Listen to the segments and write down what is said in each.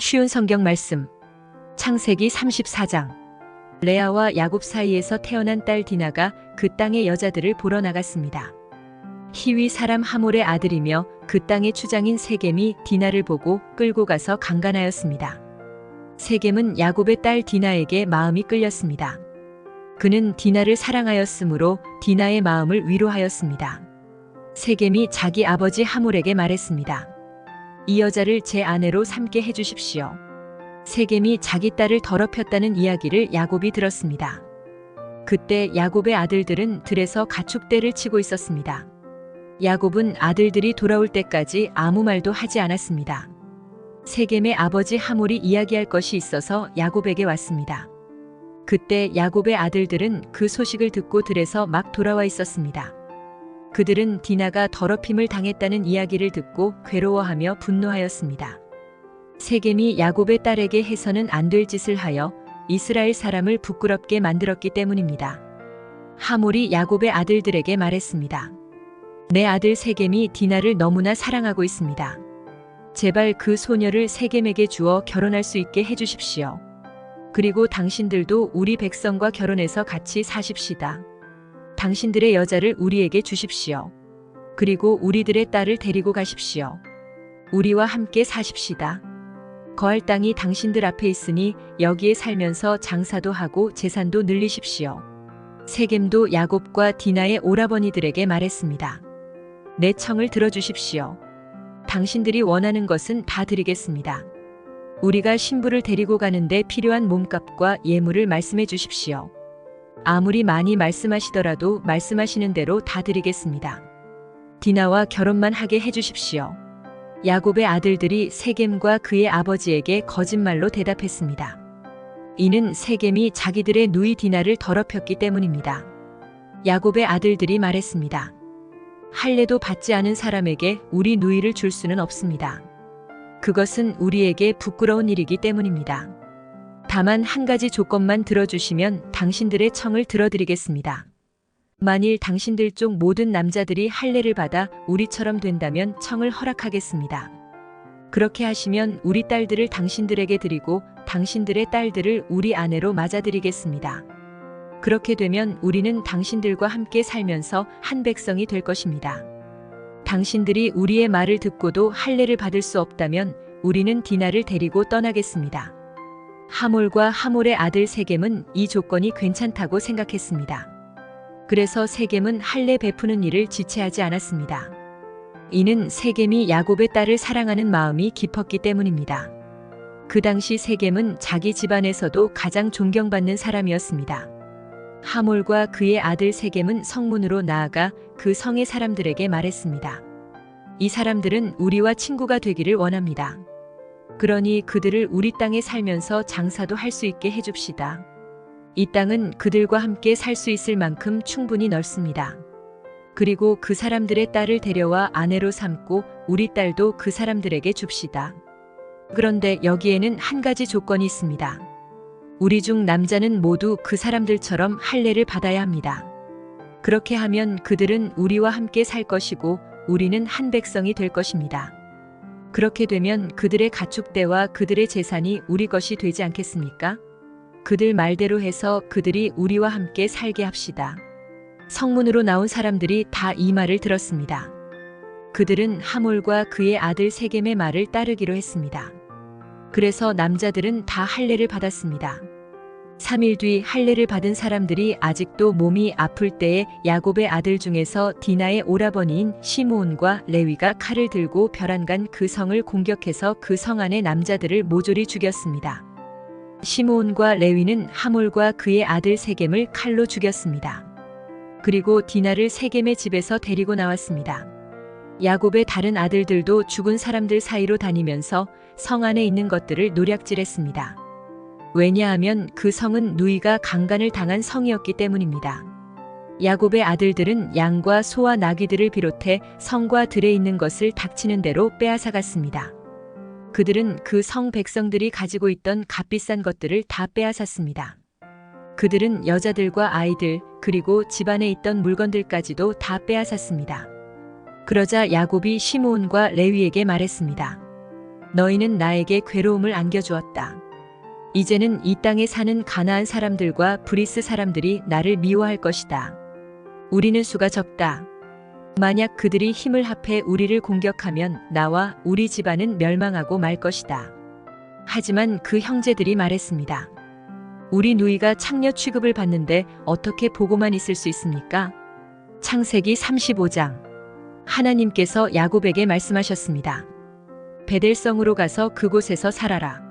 쉬운 성경 말씀. 창세기 34장. 레아와 야곱 사이에서 태어난 딸 디나가 그 땅의 여자들을 보러 나갔습니다. 히위 사람 하몰의 아들이며 그 땅의 추장인 세겜이 디나를 보고 끌고 가서 강간하였습니다. 세겜은 야곱의 딸 디나에게 마음이 끌렸습니다. 그는 디나를 사랑하였으므로 디나의 마음을 위로하였습니다. 세겜이 자기 아버지 하몰에게 말했습니다. 이 여자를 제 아내로 삼게 해주십시오. 세겜이 자기 딸을 더럽혔다는 이야기를 야곱이 들었습니다. 그때 야곱의 아들들은 들에서 가축대를 치고 있었습니다. 야곱은 아들들이 돌아올 때까지 아무 말도 하지 않았습니다. 세겜의 아버지 하몰이 이야기할 것이 있어서 야곱에게 왔습니다. 그때 야곱의 아들들은 그 소식을 듣고 들에서 막 돌아와 있었습니다. 그들은 디나가 더럽힘을 당했다는 이야기를 듣고 괴로워하며 분노하였습니다. 세겜이 야곱의 딸에게 해서는 안 될 짓을 하여 이스라엘 사람을 부끄럽게 만들었기 때문입니다. 하몰이 야곱의 아들들에게 말했습니다. 내 아들 세겜이 디나를 너무나 사랑하고 있습니다. 제발 그 소녀를 세겜에게 주어 결혼할 수 있게 해주십시오. 그리고 당신들도 우리 백성과 결혼해서 같이 사십시다. 당신들의 여자를 우리에게 주십시오. 그리고 우리들의 딸을 데리고 가십시오. 우리와 함께 사십시다. 거할 땅이 당신들 앞에 있으니 여기에 살면서 장사도 하고 재산도 늘리십시오. 세겜도 야곱과 디나의 오라버니들에게 말했습니다. 내 청을 들어주십시오. 당신들이 원하는 것은 다 드리겠습니다. 우리가 신부를 데리고 가는데 필요한 몸값과 예물을 말씀해 주십시오. 아무리 많이 말씀하시더라도 말씀하시는 대로 다 드리겠습니다. 디나와 결혼만 하게 해주십시오. 야곱의 아들들이 세겜과 그의 아버지에게 거짓말로 대답했습니다. 이는 세겜이 자기들의 누이 디나를 더럽혔기 때문입니다. 야곱의 아들들이 말했습니다. 할례도 받지 않은 사람에게 우리 누이를 줄 수는 없습니다. 그것은 우리에게 부끄러운 일이기 때문입니다. 다만 한 가지 조건만 들어주시면 당신들의 청을 들어드리겠습니다. 만일 당신들 쪽 모든 남자들이 할례를 받아 우리처럼 된다면 청을 허락하겠습니다. 그렇게 하시면 우리 딸들을 당신들에게 드리고 당신들의 딸들을 우리 아내로 맞아드리겠습니다. 그렇게 되면 우리는 당신들과 함께 살면서 한 백성이 될 것입니다. 당신들이 우리의 말을 듣고도 할례를 받을 수 없다면 우리는 디나를 데리고 떠나겠습니다. 하몰과 하몰의 아들 세겜은 이 조건이 괜찮다고 생각했습니다. 그래서 세겜은 할례 베푸는 일을 지체하지 않았습니다. 이는 세겜이 야곱의 딸을 사랑하는 마음이 깊었기 때문입니다. 그 당시 세겜은 자기 집안에서도 가장 존경받는 사람이었습니다. 하몰과 그의 아들 세겜은 성문으로 나아가 그 성의 사람들에게 말했습니다. 이 사람들은 우리와 친구가 되기를 원합니다. 그러니 그들을 우리 땅에 살면서 장사도 할 수 있게 해줍시다. 이 땅은 그들과 함께 살 수 있을 만큼 충분히 넓습니다. 그리고 그 사람들의 딸을 데려와 아내로 삼고 우리 딸도 그 사람들에게 줍시다. 그런데 여기에는 한 가지 조건이 있습니다. 우리 중 남자는 모두 그 사람들처럼 할례를 받아야 합니다. 그렇게 하면 그들은 우리와 함께 살 것이고 우리는 한 백성이 될 것입니다. 그렇게 되면 그들의 가축대와 그들의 재산이 우리 것이 되지 않겠습니까? 그들 말대로 해서 그들이 우리와 함께 살게 합시다. 성문으로 나온 사람들이 다 이 말을 들었습니다. 그들은 하몰과 그의 아들 세겜의 말을 따르기로 했습니다. 그래서 남자들은 다 할례를 받았습니다. 3일 뒤 할례를 받은 사람들이 아직도 몸이 아플 때에 야곱의 아들 중에서 디나의 오라버니인 시므온과 레위가 칼을 들고 벼랑간 그 성을 공격해서 그 성 안의 남자들을 모조리 죽였습니다. 시므온과 레위는 하몰과 그의 아들 세겜을 칼로 죽였습니다. 그리고 디나를 세겜의 집에서 데리고 나왔습니다. 야곱의 다른 아들들도 죽은 사람들 사이로 다니면서 성 안에 있는 것들을 노략질했습니다. 왜냐하면 그 성은 누이가 강간을 당한 성이었기 때문입니다. 야곱의 아들들은 양과 소와 나귀들을 비롯해 성과 들에 있는 것을 닥치는 대로 빼앗아갔습니다. 그들은 그 성 백성들이 가지고 있던 값비싼 것들을 다 빼앗았습니다. 그들은 여자들과 아이들 그리고 집안에 있던 물건들까지도 다 빼앗았습니다. 그러자 야곱이 시므온과 레위에게 말했습니다. 너희는 나에게 괴로움을 안겨주었다. 이제는 이 땅에 사는 가나안 사람들과 브리스 사람들이 나를 미워할 것이다. 우리는 수가 적다. 만약 그들이 힘을 합해 우리를 공격하면 나와 우리 집안은 멸망하고 말 것이다. 하지만 그 형제들이 말했습니다. 우리 누이가 창녀 취급을 받는데 어떻게 보고만 있을 수 있습니까? 창세기 35장. 하나님께서 야곱에게 말씀하셨습니다. 베델성으로 가서 그곳에서 살아라.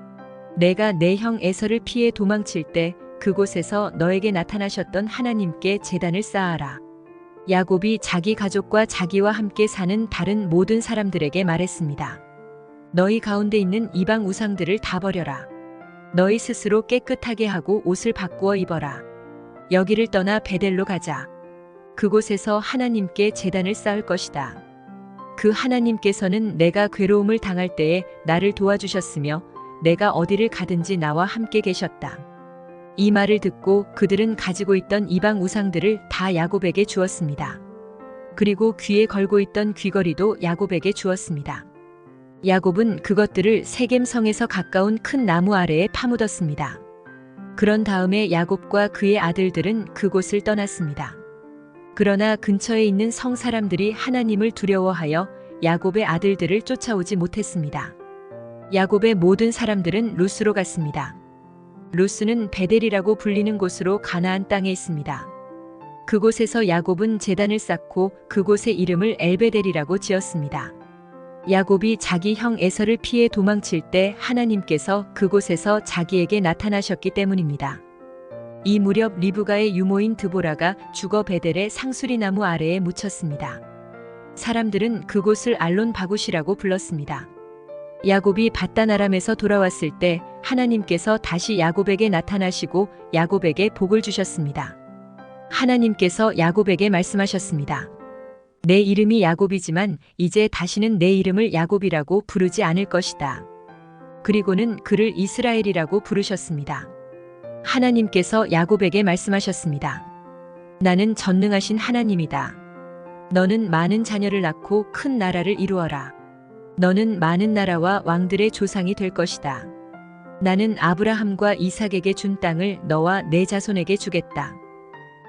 내가 내 형 에서를 피해 도망칠 때 그곳에서 너에게 나타나셨던 하나님께 제단을 쌓아라. 야곱이 자기 가족과 자기와 함께 사는 다른 모든 사람들에게 말했습니다. 너희 가운데 있는 이방 우상들을 다 버려라. 너희 스스로 깨끗하게 하고 옷을 바꾸어 입어라. 여기를 떠나 베델로 가자. 그곳에서 하나님께 제단을 쌓을 것이다. 그 하나님께서는 내가 괴로움을 당할 때에 나를 도와주셨으며 내가 어디를 가든지 나와 함께 계셨다. 이 말을 듣고 그들은 가지고 있던 이방 우상들을 다 야곱에게 주었습니다. 그리고 귀에 걸고 있던 귀걸이도 야곱에게 주었습니다. 야곱은 그것들을 세겜 성에서 가까운 큰 나무 아래에 파묻었습니다. 그런 다음에 야곱과 그의 아들들은 그곳을 떠났습니다. 그러나 근처에 있는 성 사람들이 하나님을 두려워하여 야곱의 아들들을 쫓아오지 못했습니다. 야곱의 모든 사람들은 루스로 갔습니다. 루스는 베델이라고 불리는 곳으로 가나안 땅에 있습니다. 그곳에서 야곱은 제단을 쌓고 그곳의 이름을 엘베델이라고 지었습니다. 야곱이 자기 형 에서를 피해 도망칠 때 하나님께서 그곳에서 자기에게 나타나셨기 때문입니다. 이 무렵 리브가의 유모인 드보라가 죽어 베델의 상수리 나무 아래에 묻혔습니다. 사람들은 그곳을 알론 바굿이라고 불렀습니다. 야곱이 밧단 아람에서 돌아왔을 때 하나님께서 다시 야곱에게 나타나시고 야곱에게 복을 주셨습니다. 하나님께서 야곱에게 말씀하셨습니다. 내 이름이 야곱이지만 이제 다시는 내 이름을 야곱이라고 부르지 않을 것이다. 그리고는 그를 이스라엘이라고 부르셨습니다. 하나님께서 야곱에게 말씀하셨습니다. 나는 전능하신 하나님이다. 너는 많은 자녀를 낳고 큰 나라를 이루어라. 너는 많은 나라와 왕들의 조상이 될 것이다. 나는 아브라함과 이삭에게 준 땅을 너와 내 자손에게 주겠다.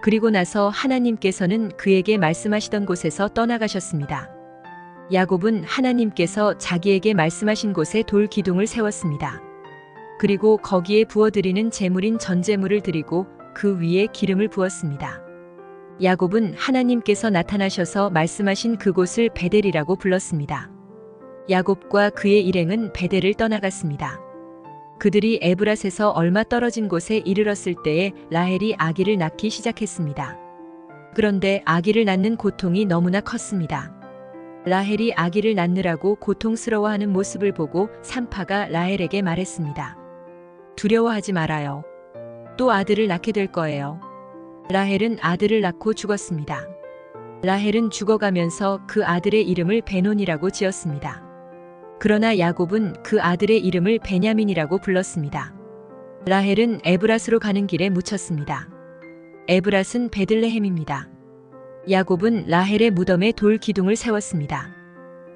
그리고 나서 하나님께서는 그에게 말씀하시던 곳에서 떠나가셨습니다. 야곱은 하나님께서 자기에게 말씀하신 곳에 돌 기둥을 세웠습니다. 그리고 거기에 부어드리는 제물인 전제물을 드리고 그 위에 기름을 부었습니다. 야곱은 하나님께서 나타나셔서 말씀하신 그곳을 베델이라고 불렀습니다. 야곱과 그의 일행은 베델을 떠나갔습니다. 그들이 에브랏에서 얼마 떨어진 곳에 이르렀을 때에 라헬이 아기를 낳기 시작했습니다. 그런데 아기를 낳는 고통이 너무나 컸습니다. 라헬이 아기를 낳느라고 고통스러워하는 모습을 보고 산파가 라헬에게 말했습니다. 두려워하지 말아요. 또 아들을 낳게 될 거예요. 라헬은 아들을 낳고 죽었습니다. 라헬은 죽어가면서 그 아들의 이름을 베논이라고 지었습니다. 그러나 야곱은 그 아들의 이름을 베냐민이라고 불렀습니다. 라헬은 에브랏으로 가는 길에 묻혔습니다. 에브랏은 베들레헴입니다. 야곱은 라헬의 무덤에 돌 기둥을 세웠습니다.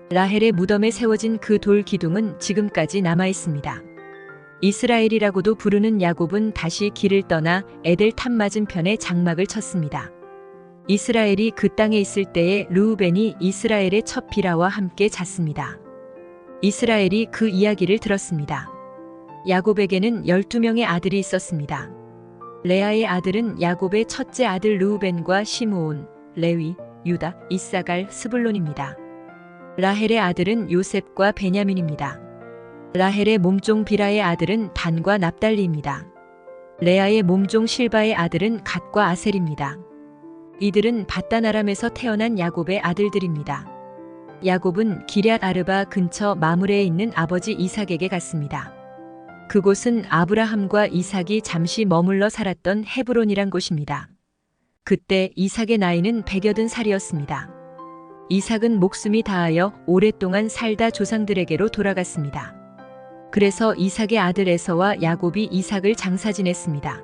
라헬의 무덤에 세워진 그 돌 기둥은 지금까지 남아 있습니다. 이스라엘이라고도 부르는 야곱은 다시 길을 떠나 에델 탑 맞은편에 장막을 쳤습니다. 이스라엘이 그 땅에 있을 때에 르우벤이 이스라엘의 첫 비라와 함께 잤습니다. 이스라엘이 그 이야기를 들었습니다. 야곱에게는 12명의 아들이 있었습니다. 레아의 아들은 야곱의 첫째 아들 르우벤과 시므온, 레위, 유다, 이사갈, 스불론입니다. 라헬의 아들은 요셉과 베냐민입니다. 라헬의 몸종 비라의 아들은 단과 납달리입니다. 레아의 몸종 실바의 아들은 갓과 아셀입니다. 이들은 밧단 아람에서 태어난 야곱의 아들들입니다. 야곱은 기럇 아르바 근처 마므레에 있는 아버지 이삭에게 갔습니다. 그곳은 아브라함과 이삭이 잠시 머물러 살았던 헤브론이란 곳입니다. 그때 이삭의 나이는 180살이었습니다. 이삭은 목숨이 다하여 오랫동안 살다 조상들에게로 돌아갔습니다. 그래서 이삭의 아들 에서와 야곱이 이삭을 장사 지냈습니다.